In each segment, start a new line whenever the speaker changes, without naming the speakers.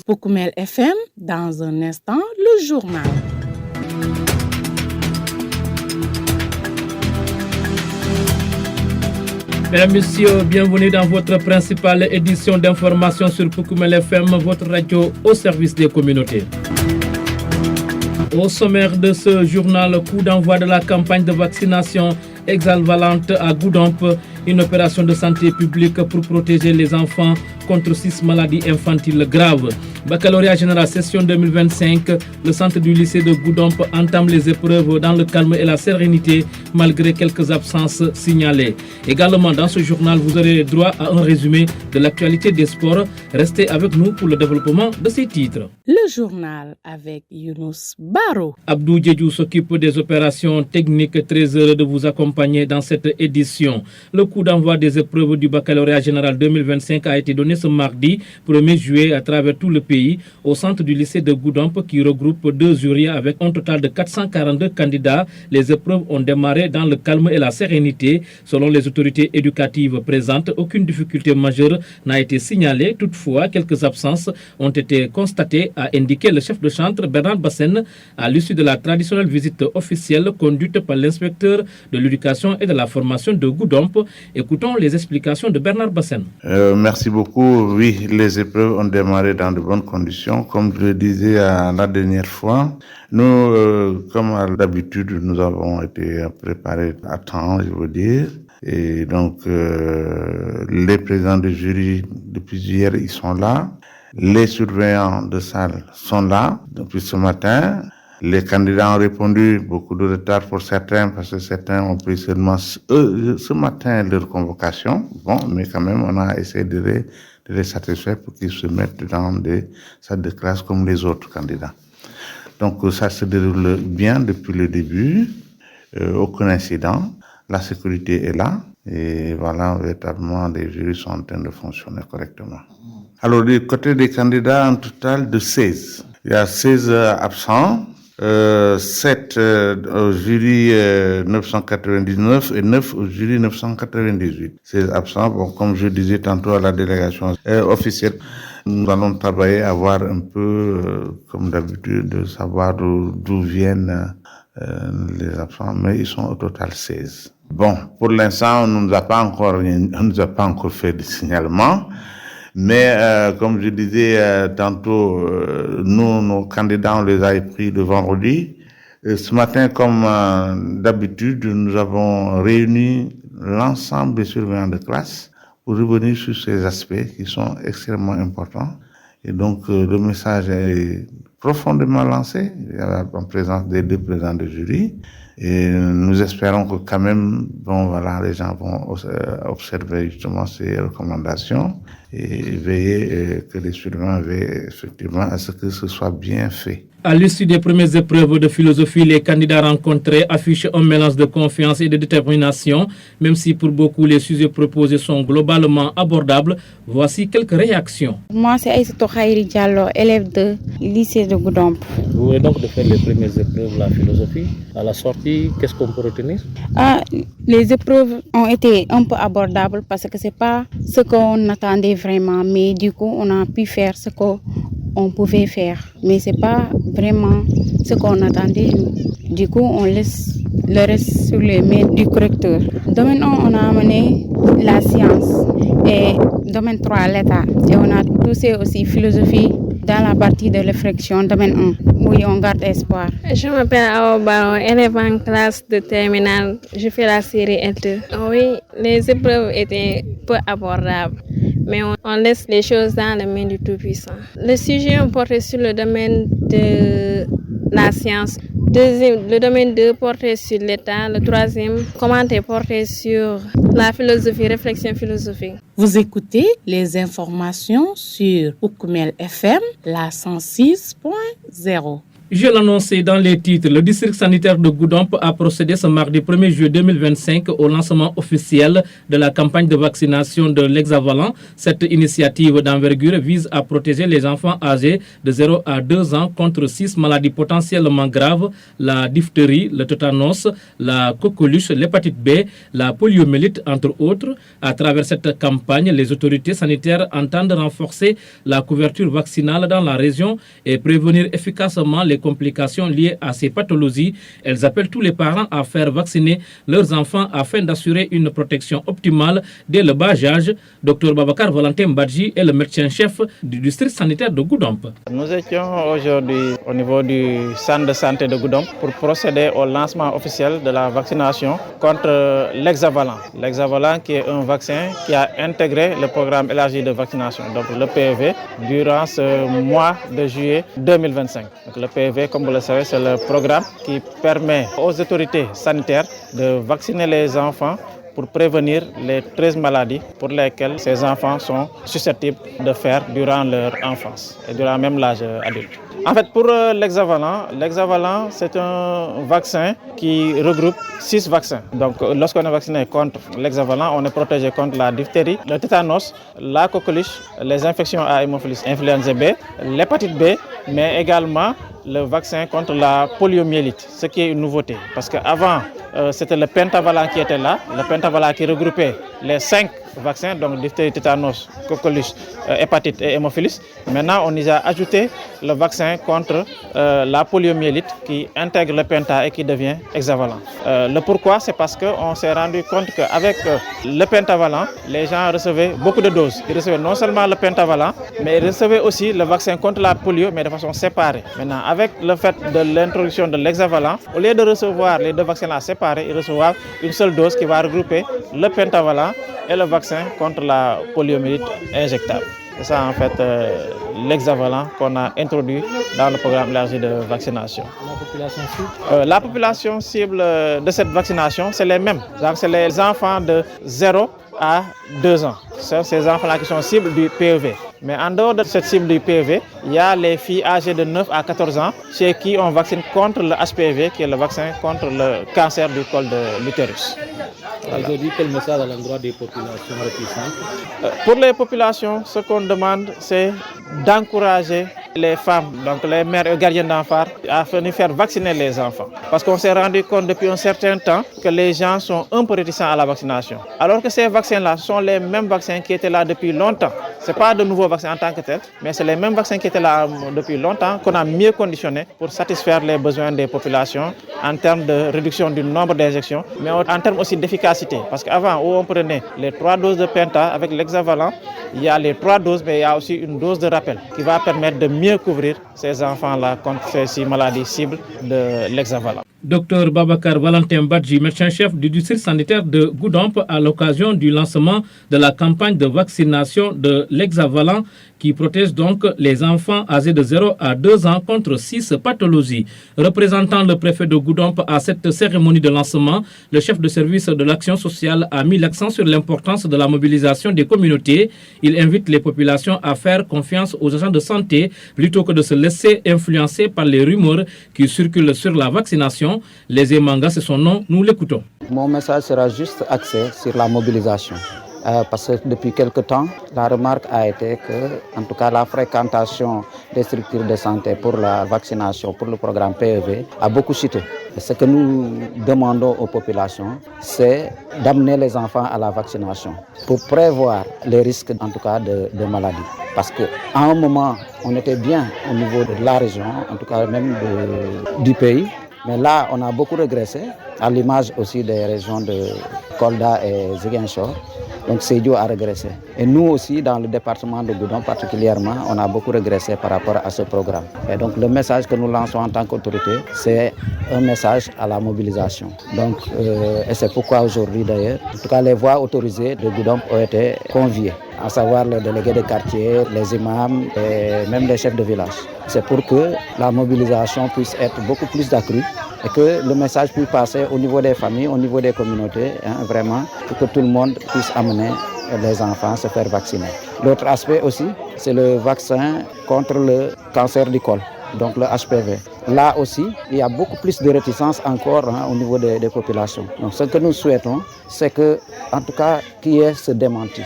Poukoumel FM, dans un instant, le journal.
Mesdames, Messieurs, bienvenue dans votre principale édition d'information sur Poukoumel FM, votre radio au service des communautés. Au sommaire de ce journal, coup d'envoi de la campagne de vaccination hexavalente à Goudomp, une opération de santé publique pour protéger les enfants contre 6 maladies infantiles graves. Baccalauréat général session 2025, le centre du lycée de Goudomp entame les épreuves dans le calme et la sérénité malgré quelques absences signalées. Également dans ce journal, vous aurez droit à un résumé de l'actualité des sports. Restez avec nous pour le développement de ces titres.
Le journal avec Younous Baro.
Abdou Djedjou s'occupe des opérations techniques. Très heureux de vous accompagner dans cette édition. Le coup d'envoi des épreuves du baccalauréat général 2025 a été donné ce mardi 1er juillet à travers tout le pays au centre du lycée de Goudomp qui regroupe 2 jurys avec un total de 442 candidats. Les épreuves ont démarré dans le calme et la sérénité. Selon les autorités éducatives présentes, aucune difficulté majeure n'a été signalée. Toutefois, quelques absences ont été constatées, a indiqué le chef de chantre Bernard Bassène à l'issue de la traditionnelle visite officielle conduite par l'inspecteur de l'éducation et de la formation de Goudomp. Écoutons les explications de Bernard Bassène.
Merci beaucoup. Oui, les épreuves ont démarré dans de bonnes conditions. Comme je le disais la dernière fois, nous, comme à l'habitude, nous avons été préparés à temps, je veux dire. Et donc, les présidents de jury, depuis hier, ils sont là. Les surveillants de salle sont là depuis ce matin. Les candidats ont répondu, beaucoup de retard pour certains, parce que certains ont pris seulement ce matin leur convocation. Bon, mais quand même, on a essayé de les satisfaire pour qu'ils se mettent dans des salles de classe comme les autres candidats. Donc ça se déroule bien depuis le début, aucun incident, la sécurité est là, et voilà, véritablement, les jurys sont en train de fonctionner correctement. Alors, du côté des candidats, un total de 16. Il y a 16 absents. 7 au jury 999 et 9 au jury 998. Ces absents, bon, comme je disais tantôt à la délégation officielle, nous allons travailler à voir un peu, comme d'habitude, de savoir d'où viennent les absents, mais ils sont au total 16. Bon, pour l'instant, on ne nous a pas encore fait de signalement. Mais comme je disais tantôt, nous, nos candidats, on les a pris le vendredi. Ce matin, comme d'habitude, nous avons réuni l'ensemble des surveillants de classe pour revenir sur ces aspects qui sont extrêmement importants. Et donc, le message est profondément lancé en présence des 2 présidents de jury. Et nous espérons que quand même, bon voilà, les gens vont observer justement ces recommandations et veiller que les surveillants veillent effectivement à ce que ce soit bien fait.
À l'issue des premières épreuves de philosophie, les candidats rencontrés affichent un mélange de confiance et de détermination, même si pour beaucoup les sujets proposés sont globalement abordables. Voici quelques réactions.
Moi, c'est Aïssatou Khairi Diallo, élève de lycée de Goudomp.
Vous venez donc de faire les premières épreuves de la philosophie. À la sortie, qu'est-ce qu'on peut retenir?
Les épreuves ont été un peu abordables parce que c'est pas ce qu'on attendait vraiment, mais du coup, on a pu faire ce qu'on pouvait faire, mais c'est pas vraiment ce qu'on attendait. Du coup, on laisse le reste sur les mains du correcteur. Domaine 1, on a amené la science et domaine 3, l'État. Et on a touché aussi philosophie dans la partie de réflexion, domaine 1. Oui, on garde espoir.
Je m'appelle Awa Baron, élève en classe de terminale. Je fais la série L2. Oui, les épreuves étaient peu abordables, mais on laisse les choses dans les mains du Tout-Puissant. Le sujet portait sur le domaine de la science. Le domaine 2 portait sur l'État. Le 3e commentaire portait sur la philosophie, réflexion philosophique.
Vous écoutez les informations sur Poukoumel FM, la 106.0.
Je l'annonçais dans les titres, le district sanitaire de Goudomp a procédé ce mardi 1er juillet 2025 au lancement officiel de la campagne de vaccination de l'hexavalent. Cette initiative d'envergure vise à protéger les enfants âgés de 0 à 2 ans contre 6 maladies potentiellement graves, la diphtérie, le tétanos, la coqueluche, l'hépatite B, la poliomyélite, entre autres. À travers cette campagne, les autorités sanitaires entendent renforcer la couverture vaccinale dans la région et prévenir efficacement les complications liées à ces pathologies. Elles appellent tous les parents à faire vacciner leurs enfants afin d'assurer une protection optimale dès le bas âge. Dr Babacar Valentin Badji est le médecin-chef du district sanitaire de Goudomp.
Nous étions aujourd'hui au niveau du centre de santé de Goudomp pour procéder au lancement officiel de la vaccination contre l'hexavalent. L'hexavalent qui est un vaccin qui a intégré le programme élargi de vaccination, donc le PEV, durant ce mois de juillet 2025. Donc, le PEV, comme vous le savez, c'est le programme qui permet aux autorités sanitaires de vacciner les enfants pour prévenir les 13 maladies pour lesquelles ces enfants sont susceptibles de faire durant leur enfance et durant même l'âge adulte. En fait, pour l'hexavalent, c'est un vaccin qui regroupe 6 vaccins. Donc, lorsqu'on est vacciné contre l'hexavalent, on est protégé contre la diphtérie, le tétanos, la coqueluche, les infections à hémophilus influenza B, l'hépatite B, mais également le vaccin contre la poliomyélite, ce qui est une nouveauté. Parce qu'avant, c'était le pentavalent qui était là, le pentavalent qui regroupait les 5 vaccins, donc diphtérie, tétanos, coqueluche, hépatite et hémophilus. Maintenant, on y a ajouté le vaccin contre la poliomyélite qui intègre le penta et qui devient hexavalent. Le pourquoi, c'est parce qu'on s'est rendu compte qu'avec le pentavalent, les gens recevaient beaucoup de doses. Ils recevaient non seulement le pentavalent, mais ils recevaient aussi le vaccin contre la polio, mais de façon séparée. Maintenant, avec le fait de l'introduction de l'hexavalent, au lieu de recevoir les deux vaccins-là séparés, ils reçoivent une seule dose qui va regrouper le pentavalent et le vaccin contre la poliomyélite injectable. C'est ça en fait l'hexavalent qu'on a introduit dans le programme élargi de vaccination. La population cible de cette vaccination, c'est les mêmes. C'est les enfants de 0 à 2 ans. C'est ces enfants-là qui sont cibles du PEV. Mais en dehors de cette cible du PEV, il y a les filles âgées de 9 à 14 ans chez qui on vaccine contre le HPV, qui est le vaccin contre le cancer du col de l'utérus.
Voilà. Aujourd'hui, quel message à l'endroit des populations réticentes?
Pour les populations, ce qu'on demande, c'est d'encourager les femmes, donc les mères et gardiennes d'enfants, à venir faire vacciner les enfants. Parce qu'on s'est rendu compte depuis un certain temps que les gens sont un peu réticents à la vaccination. Alors que ces vaccins-là sont les mêmes vaccins qui étaient là depuis longtemps. Ce n'est pas de nouveaux vaccins en tant que tels, mais c'est les mêmes vaccins qui étaient là depuis longtemps, qu'on a mieux conditionnés pour satisfaire les besoins des populations en termes de réduction du nombre d'injections, mais en termes aussi d'efficacité. Parce qu'avant, où on prenait les 3 doses de penta avec l'hexavalent, il y a les 3 doses, mais il y a aussi une dose de rappel qui va permettre de mieux couvrir ces enfants-là contre ces 6 maladies cibles de l'hexavalent.
Dr Babacar Valentin Badji, médecin-chef du district sanitaire de Goudomp, à l'occasion du lancement de la campagne de vaccination de l'hexavalent qui protège donc les enfants âgés de 0 à 2 ans contre 6 pathologies. Représentant le préfet de Goudomp à cette cérémonie de lancement, le chef de service de l'action sociale a mis l'accent sur l'importance de la mobilisation des communautés. Il invite les populations à faire confiance aux agents de santé plutôt que de se laisser influencer par les rumeurs qui circulent sur la vaccination. Les Emanga, c'est son nom, nous l'écoutons.
Mon message sera juste axé sur la mobilisation. Parce que depuis quelque temps, la remarque a été que, en tout cas, la fréquentation des structures de santé pour la vaccination, pour le programme PEV, a beaucoup chuté. Ce que nous demandons aux populations, c'est d'amener les enfants à la vaccination pour prévoir les risques, en tout cas, de maladies. Parce qu'à un moment, on était bien au niveau de la région, en tout cas même du pays. Mais là, on a beaucoup régressé, à l'image aussi des régions de Kolda et Ziguinchor. Donc Sédhiou a régressé. Et nous aussi, dans le département de Goudomp particulièrement, on a beaucoup régressé par rapport à ce programme. Et donc le message que nous lançons en tant qu'autorité, c'est un message à la mobilisation. Donc, et c'est pourquoi aujourd'hui d'ailleurs, en tout cas les voies autorisées de Goudomp ont été conviées, à savoir les délégués de quartier, les imams et même les chefs de village. C'est pour que la mobilisation puisse être beaucoup plus accrue et que le message puisse passer au niveau des familles, au niveau des communautés, vraiment, pour que tout le monde puisse amener les enfants à se faire vacciner. L'autre aspect aussi, c'est le vaccin contre le cancer du col, donc le HPV. là aussi, il y a beaucoup plus de réticence encore au niveau des populations. Donc ce que nous souhaitons, c'est que, en tout cas, qu'il y ait ce démenti,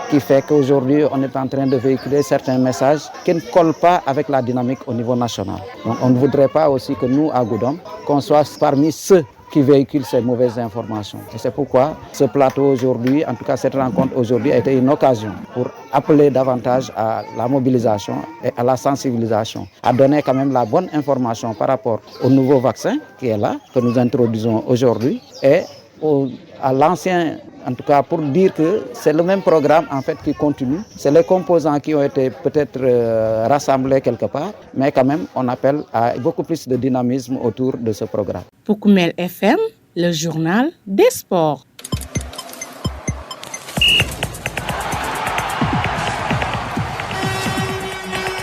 qui fait qu'aujourd'hui, on est en train de véhiculer certains messages qui ne collent pas avec la dynamique au niveau national. Donc on ne voudrait pas aussi que nous, à Goudomp, qu'on soit parmi ceux qui véhiculent ces mauvaises informations. Et c'est pourquoi ce plateau aujourd'hui, en tout cas cette rencontre aujourd'hui, a été une occasion pour appeler davantage à la mobilisation et à la sensibilisation, à donner quand même la bonne information par rapport au nouveau vaccin qui est là, que nous introduisons aujourd'hui, et à l'ancien, en tout cas pour dire que c'est le même programme en fait qui continue. C'est les composants qui ont été peut-être rassemblés quelque part, mais quand même on appelle à beaucoup plus de dynamisme autour de ce programme.
Pour Koumel FM, le journal des sports.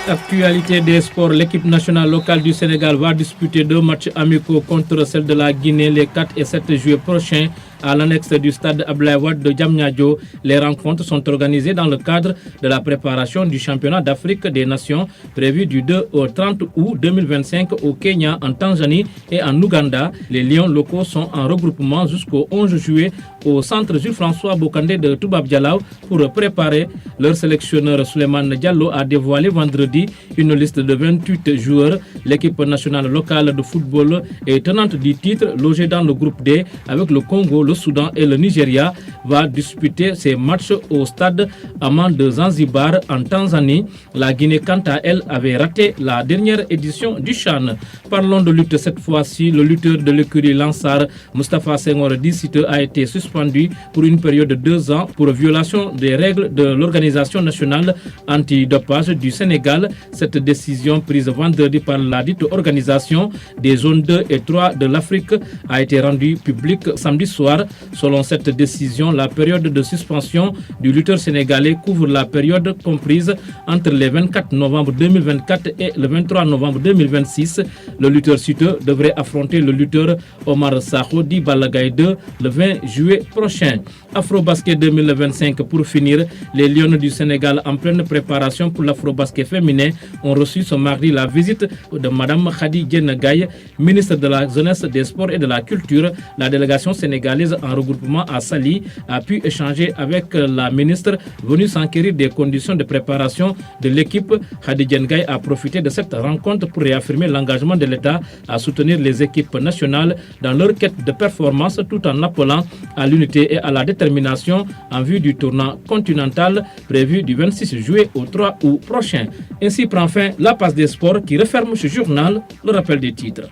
Actualité des sports, l'équipe nationale locale du Sénégal va disputer 2 matchs amicaux contre celle de la Guinée les 4 et 7 juillet prochains à l'annexe du stade Abdoulaye Wade de Diamniadio. Les rencontres sont organisées dans le cadre de la préparation du championnat d'Afrique des Nations prévu du 2 au 30 août 2025 au Kenya, en Tanzanie et en Ouganda. Les lions locaux sont en regroupement jusqu'au 11 juillet au centre Jules-François Bocandé de Toubab Dialaw pour préparer. Leur sélectionneur Souleymane Diallo a dévoilé vendredi une liste de 28 joueurs. L'équipe nationale locale de football est tenante du titre, logée dans le groupe D avec le Congo, le Soudan et le Nigeria, va disputer ses matchs au stade Aman de Zanzibar en Tanzanie. La Guinée, quant à elle, avait raté la dernière édition du CHAN. Parlons de lutte cette fois-ci. Le lutteur de l'écurie Lansar, Moustapha Senghor Dissite, a été suspendu pour une période de 2 ans pour violation des règles de l'Organisation nationale antidopage du Sénégal. Cette décision prise vendredi par la dite organisation des zones 2 et 3 de l'Afrique a été rendue publique samedi soir. Selon cette décision, la période de suspension du lutteur sénégalais couvre la période comprise entre le 24 novembre 2024 et le 23 novembre 2026. Le lutteur siteux devrait affronter le lutteur Omar Sakho Di Balagaï 2 le 20 juillet prochain. Afrobasket 2025 pour finir, les Lions du Sénégal en pleine préparation pour l'Afrobasket féminin ont reçu ce mardi la visite de Mme Khady Diène Gaye, ministre de la Jeunesse, des Sports et de la Culture. La délégation sénégalaise en regroupement à Sali a pu échanger avec la ministre venue s'enquérir des conditions de préparation de l'équipe. Khady Diène Gaye a profité de cette rencontre pour réaffirmer l'engagement de l'État à soutenir les équipes nationales dans leur quête de performance tout en appelant à l'unité et à la détermination en vue du tournoi continental prévu du 26 juillet au 3 août prochain. Ainsi prend fin la passe des sports qui referme ce journal. Le rappel des titres.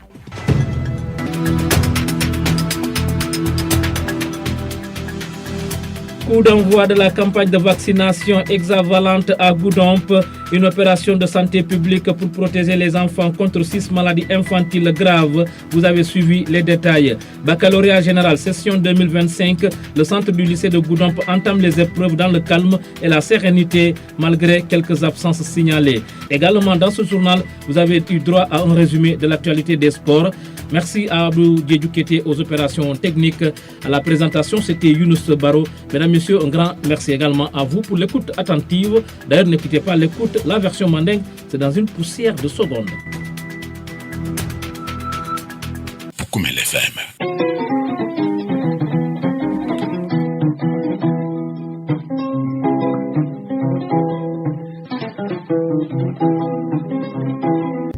Coup d'envoi de la campagne de vaccination hexavalente à Goudomp, une opération de santé publique pour protéger les enfants contre 6 maladies infantiles graves. Vous avez suivi les détails. Baccalauréat général, session 2025, le centre du lycée de Goudomp entame les épreuves dans le calme et la sérénité malgré quelques absences signalées. Également dans ce journal, vous avez eu droit à un résumé de l'actualité des sports. Merci à Abdou Djedjoukete aux opérations techniques. À la présentation, c'était Younous Baro. Mesdames, Messieurs, un grand merci également à vous pour l'écoute attentive. D'ailleurs, ne quittez pas l'écoute. La version mandingue, c'est dans une poussière de secondes.
Koumel FM.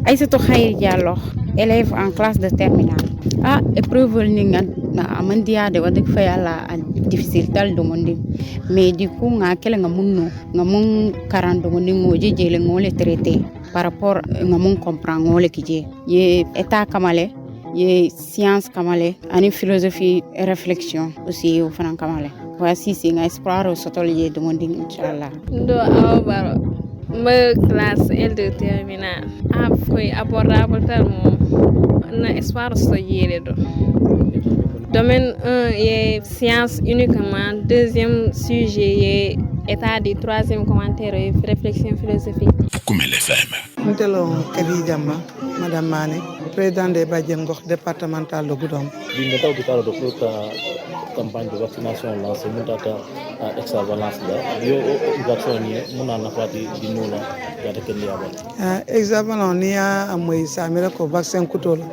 Aïssatou Khayri Diallo, élève en classe de terminale. Épreuve ni nga amandia de wadik fa yalla difficile tal do monde, mais du coup nga kele nga munno nga mun 40 do monde ngoje jele ngole traité par rapport nga mun comprendre ngole kije ye état kamale ye science kamale ani philosophie et réflexion aussi au fanan kamale. Voici c'est nga espoir au sotolier do monde inchallah.
Do awbaro ma classe L2 terminale foi abordable tellement na espoir so yere do domaine 1 est science uniquement, deuxième sujet est état du troisième commentaire et réflexion philosophique.
Koumel FM.
Ntelo Kadi Diamba, Madame Mané, président des Badjengok départemental de Goudomp.
Dinga taw bitaro do fruta campagne de vaccination lancée mutata hexavalence la yo vaccin ni muna nafati dinula yata kendi yaba
hexavalence ni ya amoy samira ko vaccin kutolo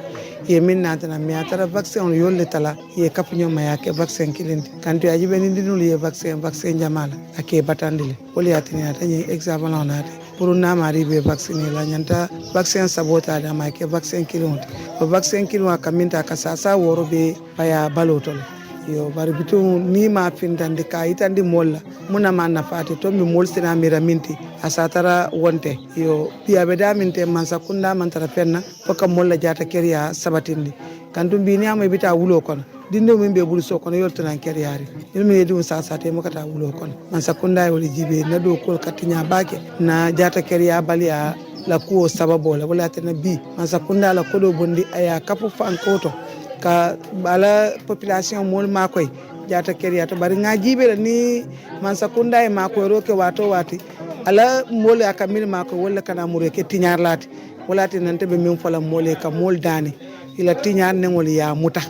ye min natana mi atara vaccin on yolle tala ye kapunyo mayake vaccin kilindi kanto yaji beni dinul ye vaccin jamala ake batandile woli atini atani hexavalence nate pour namari be vacciner la nyanta vaccin sabota da make vaccin kilonti o vaccin kilon akaminta kasasa woro be baya balotol yo bari bitu ni ma findande ka itandi molla muna ma nafati to mi molsina mira minti asatara wonte yo piabe da minte man sakunda man tara penna foka molla jata keriya sabatindi kantum bi ni am bita wulo kono dindo min be bulu so kono yoltana keriyari ilmi yedi sa sate mo kata wulo kono man sakunda e wali jibe na do kol katinya bake na jata keriya balia la kuo sababo la wala tana bi man sakunda la kodo bondi aya kapu fan koto ka bala population mol makoy jata keriya to bari nga jibe ni man sakunda e makoy roke wato wati ala mol akamil makoy wala kana mureke tinyar lati wala tinante be min fala mole ka mol dani ila tinyar ne ngol ya muta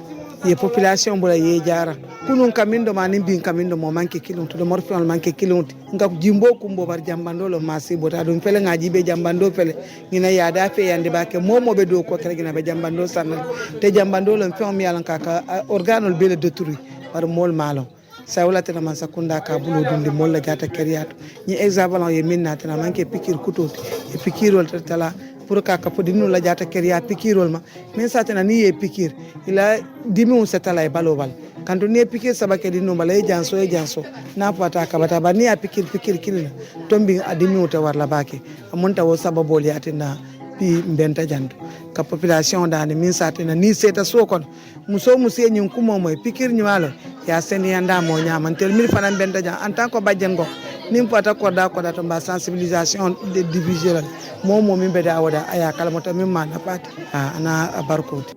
ye population bula ye jara kunun kamindo manin bin kamindo mo manke kilon to do morfion manke kilon nga jimbo kumbo bar jambando lo masi bota dum fele ngaji be jambando fele ngina yada fe yande bake momo be do ko kala ngina be jambando sanal te jambando lo fe mi yalan kaka organol be le détruit par mol malo sawla tena man sakunda ka bulo dundi mol la jata keriyato ni hexavalence ye minna tena manke pikir kutoti e pikirol tala pour ka ka podinu la jata keriya pikirol ma men satena ni ye pikir ila dimi on setala e balobal kanto ni pikir sabake dinu bala e janso na pata ka bata ba ni a pikir kilina tombi adimi on ta warla bake amonta wo sababo li atina bi mbenta janto ka population da ni min satena ni seta sokon muso nyin kumo moy pikir nymalo ya seni yanda mo nyama tel mil fanan benta jan en tant que badjen go nim pata ko da to ba sensibilisation de division momo min beda wada aya kala mota min ma na pati ana barkoti